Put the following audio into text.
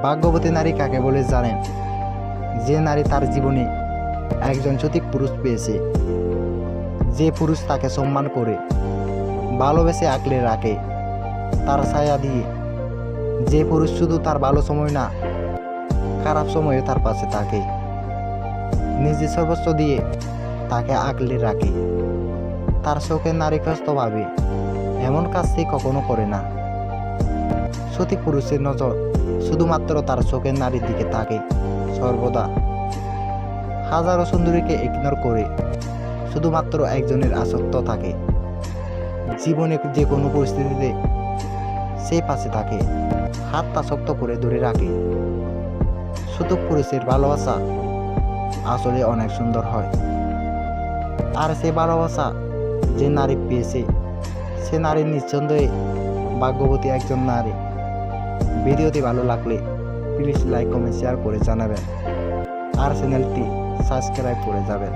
ভাগ্যবতী নারী কাকে বলে জানেন? যে নারী তার জীবনে একজন সঠিক পুরুষ পেয়েছে, যে পুরুষ তাকে সম্মান করে, ভালোবেসে আঁকলে রাখে তার ছায়া দিয়ে, যে পুরুষ শুধু তার ভালো সময় না, খারাপ সময়ে তার পাশে থাকে, নিজে সর্বস্ব দিয়ে তাকে আঁকলে রাখে। তার চোখে নারী ভাবে এমন কাজ সে কখনো করে না। সঠিক পুরুষের নজর শুধুমাত্র তার চোখের নারীর দিকে থাকে সর্বদা। হাজারো সুন্দরীকে ইগনোর করে শুধুমাত্র একজনের আসক্ত থাকে। জীবনে যে কোনো পরিস্থিতিতে সে পাশে থাকে, হাতটা শক্ত করে ধরে রাখে। সঠিক পুরুষের ভালোবাসা আসলে অনেক সুন্দর হয়। আর সে ভালোবাসা যে নারী পেয়েছে, সে নারী নিঃসন্দেহে ভাগ্যবতী একজন নারী। ভিডিওটি ভালো লাগলে প্লিজ লাইক, কমেন্ট, শেয়ার করে জানাবেন। আর চ্যানেলটি সাবস্ক্রাইব করে যাবেন।